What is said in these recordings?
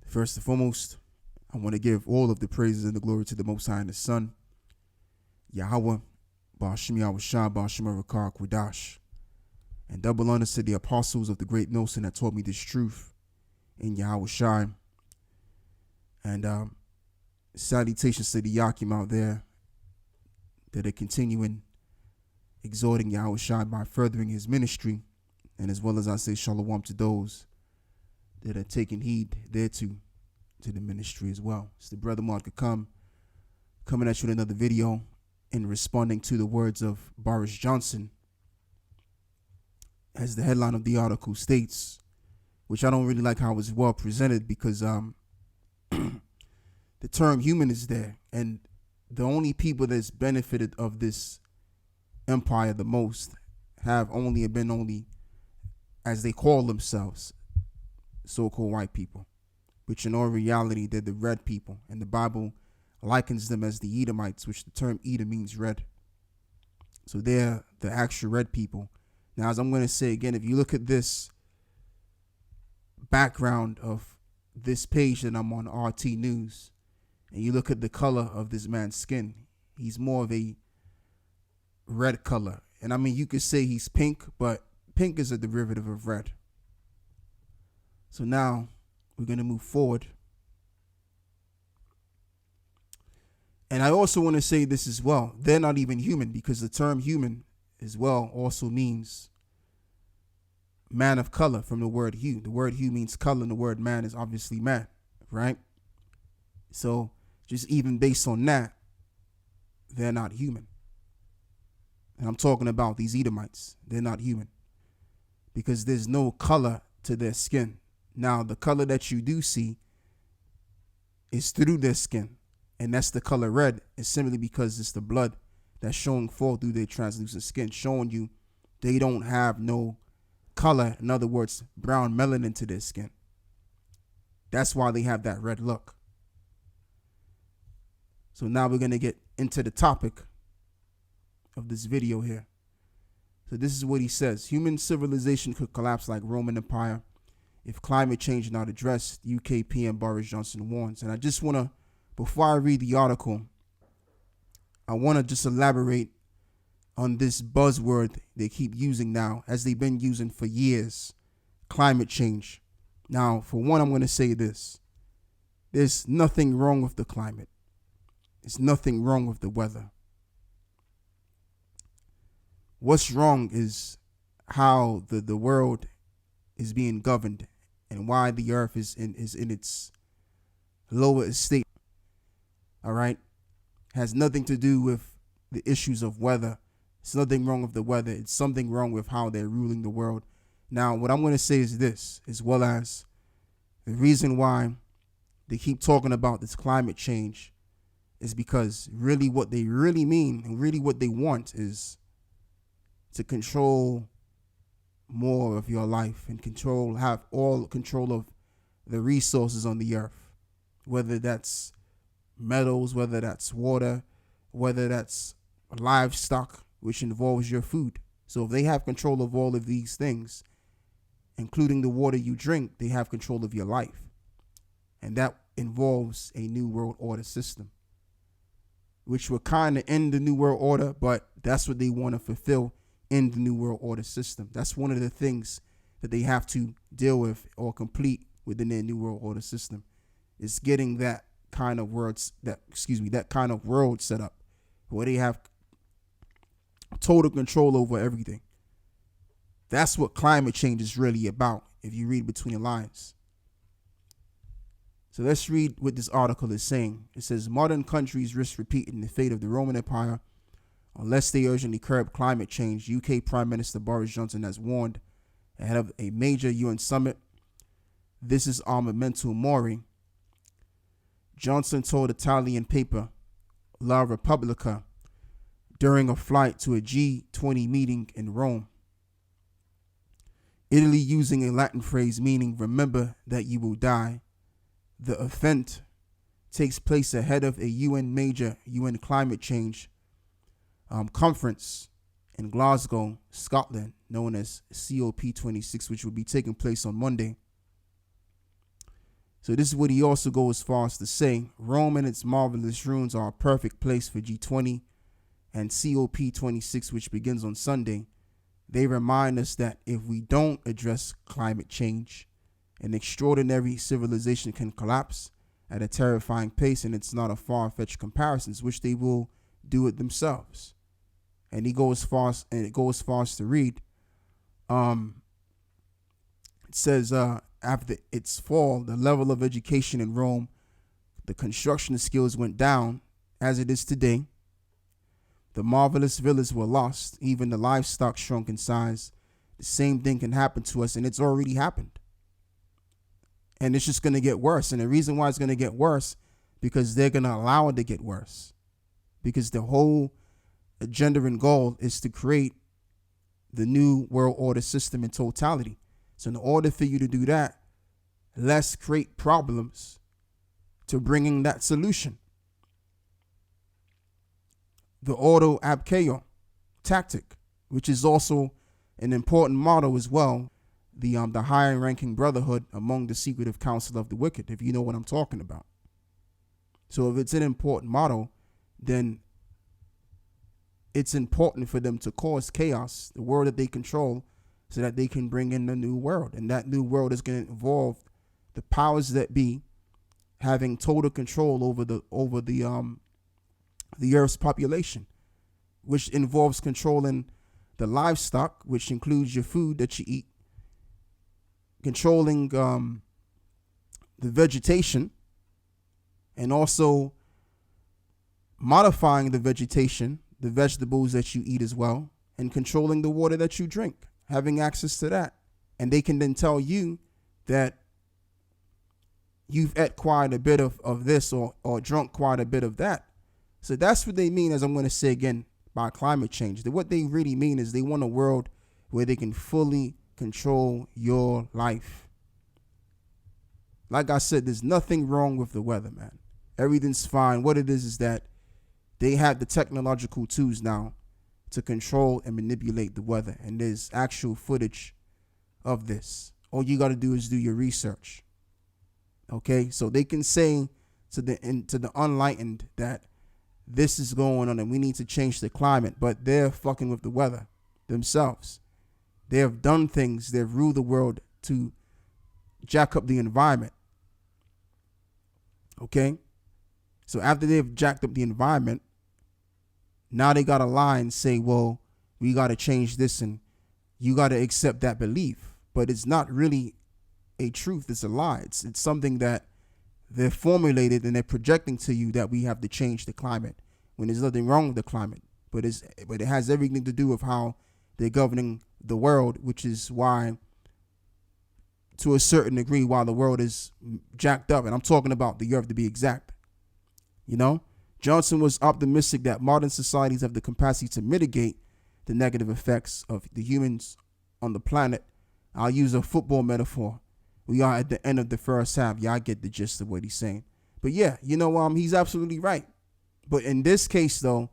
First and foremost, I want to give all of the praises and the glory to the Most High and His Son, Yahweh, Ba'ashim Yahweh Shah, Ba'ashim Rakar Kwadash, and double honors to the apostles of the great Milson that taught me this truth in Yahweh Shai. And salutations to the Yakim out there that are continuing exhorting Yahweh Shai by furthering his ministry, and as well as I say shalom to those that are taking heed thereto to the ministry as well. It's the brother Mark coming at you with another video in responding to the words of Boris Johnson, as the headline of the article states, which I don't really like how it's well presented, because the term human is there, and the only people that's benefited of this empire the most have only as they call themselves, so-called white people, which in all reality they're the red people, and the Bible likens them as the Edomites, which the term Edom means red. So they're the actual red people. Now, as I'm going to say again, if you look at this background of this page that I'm on, RT News, and you look at the color of this man's skin, he's more of a red color. And I mean, you could say he's pink, but pink is a derivative of red. So now we're going to move forward. And I also want to say this as well. They're not even human, because the term human as well also means man of color, from the word hue. The word hue means color, and the word man is obviously man, right? So just even based on that, they're not human. And I'm talking about these Edomites. They're not human, because there's no color to their skin. Now, the color that you do see is through their skin, and that's the color red. It's simply because it's the blood that's showing forth through their translucent skin, showing you they don't have no color. In other words, brown melanin to their skin. That's why they have that red look. So now we're going to get into the topic of this video here. So this is what he says. Human civilization could collapse like Roman Empire if climate change is not addressed, UK PM Boris Johnson warns. And I just want to, before I read the article, I want to just elaborate on this buzzword they keep using now, as they've been using for years, climate change. Now, for one, I'm going to say this. There's nothing wrong with the climate. There's nothing wrong with the weather. What's wrong is how the world is being governed, and why the earth is in its lower state. All right? Has nothing to do with the issues of weather. It's nothing wrong with the weather. It's something wrong with how they're ruling the world. Now, what I'm going to say is this, as well as the reason why they keep talking about this climate change, is because really what they really mean, and really what they want, is to control more of your life and have all control of the resources on the earth, whether that's metals, whether that's water, whether that's livestock, which involves your food. So if they have control of all of these things, including the water you drink, they have control of your life. And that involves a new world order system, which will kind of end the new world order, but that's what they want to fulfill in the new world order system. That's one of the things that they have to deal with or complete within their new world order system, is getting that kind of world set up where they have total control over everything. That's what climate change is really about, if you read between the lines. So let's read what this article is saying. It says, modern countries risk repeating the fate of the Roman Empire unless they urgently curb climate change, UK Prime Minister Boris Johnson has warned ahead of a major UN summit. This is our memento mori. Johnson told Italian paper La Repubblica during a flight to a G20 meeting in Rome. Italy, using a Latin phrase meaning remember that you will die. The event takes place ahead of a major UN climate change conference in Glasgow, Scotland, known as COP26, which will be taking place on Monday. So this is what he also goes as far as to say: Rome and its marvelous ruins are a perfect place for G20 and COP26, which begins on Sunday. They remind us that if we don't address climate change, an extraordinary civilization can collapse at a terrifying pace, and it's not a far-fetched comparison, which they will do it themselves. And he goes far, and it goes far as to read. It says, after its fall, the level of education in Rome, the construction skills went down as it is today. The marvelous villas were lost. Even the livestock shrunk in size. The same thing can happen to us, and it's already happened. And it's just going to get worse. And the reason why it's going to get worse, because they're going to allow it to get worse. Because the whole agenda and goal is to create the new world order system in totality. So in order for you to do that, let's create problems to bringing that solution. The auto abkeo tactic, which is also an important motto as well. The higher ranking brotherhood among the secretive council of the wicked, if you know what I'm talking about. So if it's an important motto, then it's important for them to cause chaos, the world that they control, so that they can bring in the new world. And that new world is going to involve the powers that be having total control over the Earth's population, which involves controlling the livestock, which includes your food that you eat, controlling the vegetation, and also modifying the vegetation, the vegetables that you eat as well, and controlling the water that you drink, having access to that. And they can then tell you that you've ate quite a bit of this or drunk quite a bit of that. So that's what they mean, as I'm going to say again, by climate change. What they really mean is they want a world where they can fully control your life. Like I said, there's nothing wrong with the weather, man. Everything's fine. What it is that they have the technological tools now to control and manipulate the weather. And there's actual footage of this. All you got to do is do your research. Okay, so they can say to the unenlightened that this is going on and we need to change the climate, but they're fucking with the weather themselves. They have done things, they've ruled the world to jack up the environment. Okay, so after they've jacked up the environment, now they got to lie and say, well, we got to change this and you got to accept that belief. But it's not really a truth, it's a lie. It's something that they're formulated and they're projecting to you that we have to change the climate when there's nothing wrong with the climate. But it has everything to do with how they're governing the world, which is why, to a certain degree, while the world is jacked up, and I'm talking about the earth to be exact, you know, Johnson was optimistic that modern societies have the capacity to mitigate the negative effects of the humans on the planet. I'll use a football metaphor. We are at the end of the first half. Yeah, I get the gist of what he's saying. But yeah, you know, he's absolutely right. But in this case, though,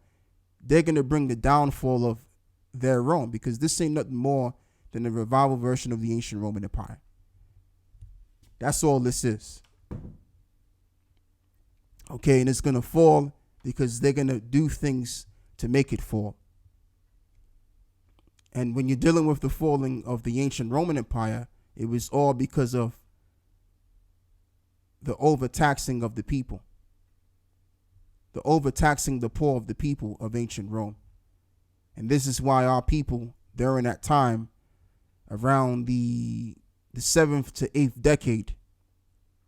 they're going to bring the downfall of their Rome, because this ain't nothing more than a revival version of the ancient Roman Empire. That's all this is. Okay, and it's going to fall because they're going to do things to make it fall. And when you're dealing with the falling of the ancient Roman Empire, it was all because of the overtaxing of the people. The overtaxing the poor of the people of ancient Rome. And this is why our people during that time, around the 7th to 8th decade.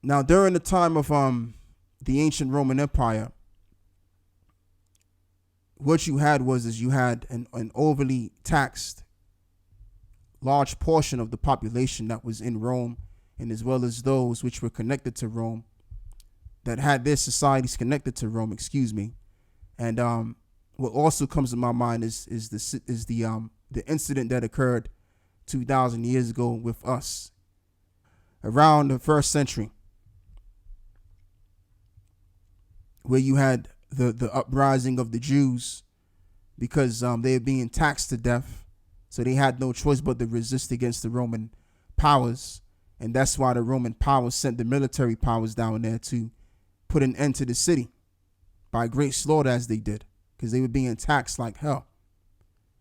Now, during the time of the ancient Roman Empire, what you had was you had an overly taxed large portion of the population that was in Rome, and as well as those which were connected to Rome, that had their societies connected to Rome, And what also comes to my mind is the incident that occurred 2,000 years ago with us around the 1st century, where you had the uprising of the Jews because they were being taxed to death. So they had no choice but to resist against the Roman powers. And that's why the Roman powers sent the military powers down there to put an end to the city by great slaughter, as they did, because they were being taxed like hell.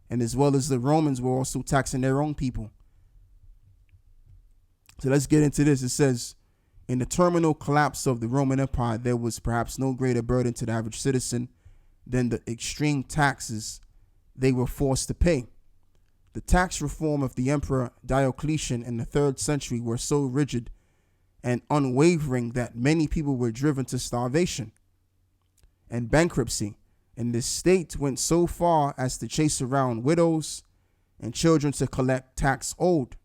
And as well as the Romans were also taxing their own people. So let's get into this. It says, in the terminal collapse of the Roman Empire, there was perhaps no greater burden to the average citizen than the extreme taxes they were forced to pay. The tax reform of the Emperor Diocletian in the 3rd century were so rigid and unwavering that many people were driven to starvation and bankruptcy, and the state went so far as to chase around widows and children to collect tax owed.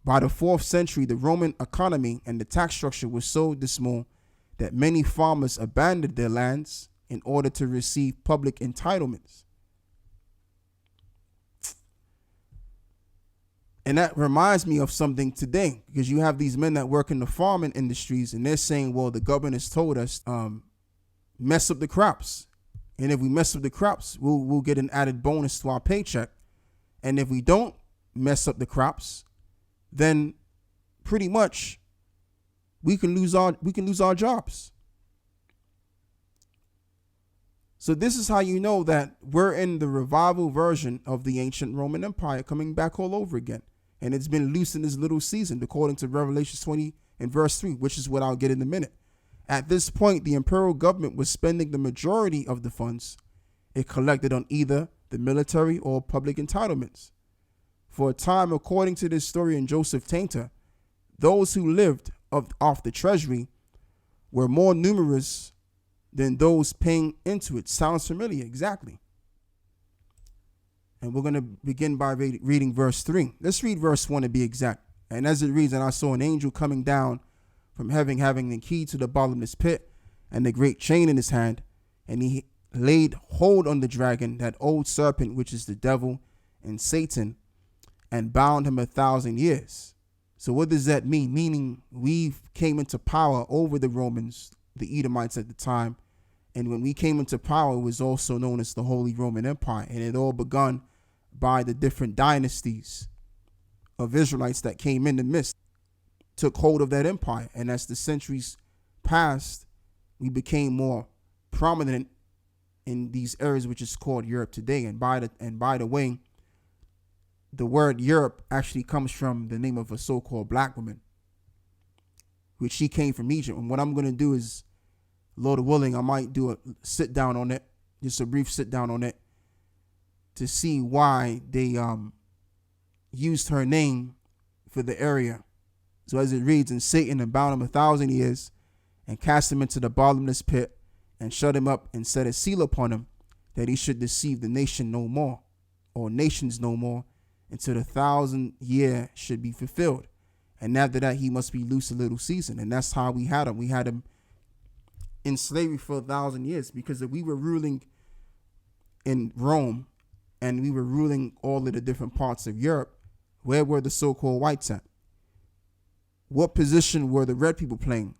By the 4th century, the Roman economy and the tax structure was so dismal that many farmers abandoned their lands in order to receive public entitlements. And that reminds me of something today, because you have these men that work in the farming industries and they're saying, well, the government has told us, mess up the crops. And if we mess up the crops, we'll get an added bonus to our paycheck. And if we don't mess up the crops, then pretty much we can lose our jobs. So this is how you know that we're in the revival version of the ancient Roman Empire coming back all over again. And it's been loosed in this little season, according to Revelation 20 and verse 3, which is what I'll get in a minute. At this point, the imperial government was spending the majority of the funds it collected on either the military or public entitlements. For a time, according to the historian Joseph Tainter, those who lived off the treasury were more numerous than those paying into it. Sounds familiar, exactly. And we're going to begin by reading verse 3. Let's read verse 1 to be exact. And as it reads, and I saw an angel coming down from heaven, having the key to the bottomless pit and the great chain in his hand. And he laid hold on the dragon, that old serpent, which is the devil and Satan, and bound him 1,000 years. So what does that mean? Meaning we came into power over the Romans, the Edomites at the time. And when we came into power, it was also known as the Holy Roman Empire. And it all begun by the different dynasties of Israelites that came in the midst, took hold of that empire. And as the centuries passed, we became more prominent in these areas, which is called Europe today. And by the way, the word Europe actually comes from the name of a so-called black woman, which she came from Egypt. And what I'm going to do is, Lord willing, I might do a sit down on it, just a brief sit down on it, to see why they used her name for the area. So as it reads, and Satan bound him 1,000 years and cast him into the bottomless pit and shut him up and set a seal upon him, that he should deceive the nation no more, or nations no more, until the 1,000 year should be fulfilled. And after that, he must be loose a little season. And that's how we had him. We had him in slavery for 1,000 years, because if we were ruling in Rome and we were ruling all of the different parts of Europe, where were the so-called whites at? What position were the red people playing?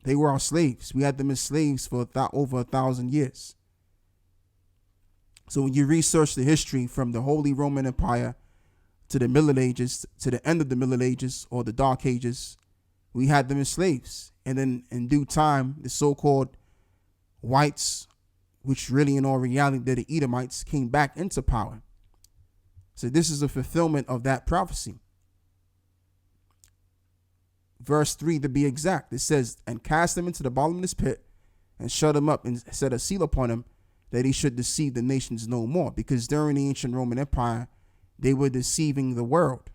They were our slaves. We had them as slaves for over 1,000 years. So when you research the history from the Holy Roman Empire to the Middle Ages, to the end of the Middle Ages or the Dark Ages, we had them as slaves. And then in due time, the so-called whites, which really in all reality they're the Edomites, came back into power. So this is a fulfillment of that prophecy. Verse 3 to be exact, it says, and cast him into the bottomless pit and shut him up and set a seal upon him, that he should deceive the nations no more. Because during the ancient Roman Empire, they were deceiving the world.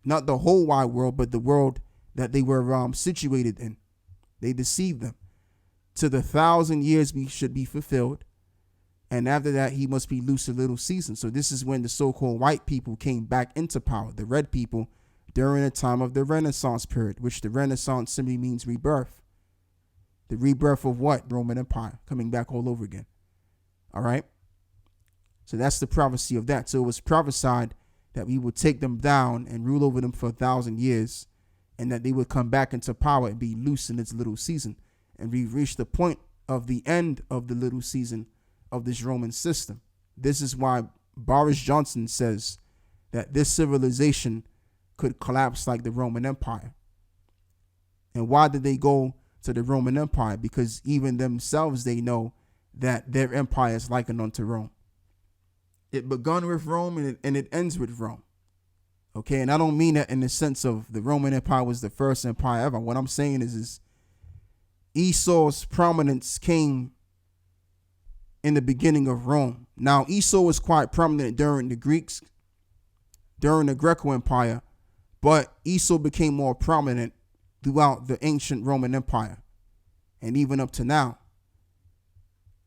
Not the whole wide world, but the world that they were situated in. They deceived them. To the 1,000 years we should be fulfilled. And after that, he must be loose a little season. So this is when the so-called white people came back into power, the red people, during the time of the Renaissance period, which the Renaissance simply means rebirth. The rebirth of what? Roman Empire, coming back all over again. All right. So that's the prophecy of that. So it was prophesied that we would take them down and rule over them for 1,000 years, and that they would come back into power and be loose in its little season. And we've reached the point of the end of the little season of this Roman system. This is why Boris Johnson says that this civilization could collapse like the Roman Empire. And why did they go to the Roman Empire? Because even themselves, they know that their empire is likened unto Rome. It begun with Rome and it ends with Rome. Okay, and I don't mean that in the sense of the Roman Empire was the first empire ever. What I'm saying is Esau's prominence came in the beginning of Rome. Now, Esau was quite prominent during the Greeks, during the Greco Empire, but Esau became more prominent throughout the ancient Roman Empire and even up to now.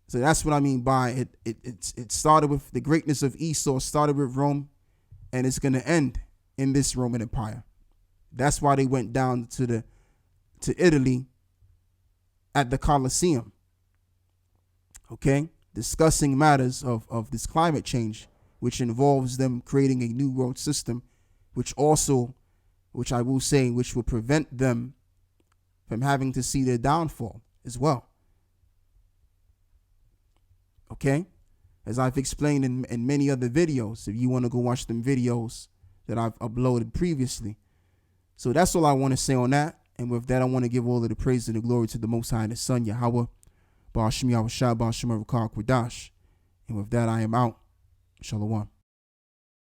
So that's what I mean by it started with the greatness of Esau, started with Rome, and it's going to end in this Roman Empire. That's why they went down to Italy at the Colosseum. Okay? Discussing matters of this climate change, which involves them creating a new world system, which I will say, which will prevent them from having to see their downfall as well. Okay? As I've explained in many other videos, if you want to go watch them videos that I've uploaded previously. So that's all I want to say on that. And with that, I want to give all of the praise and the glory to the Most High and His Son, Yahweh, Ba'ashim Yahweh Shah, Ba'ashim Rakak Wadash. And with that, I am out. Shalom.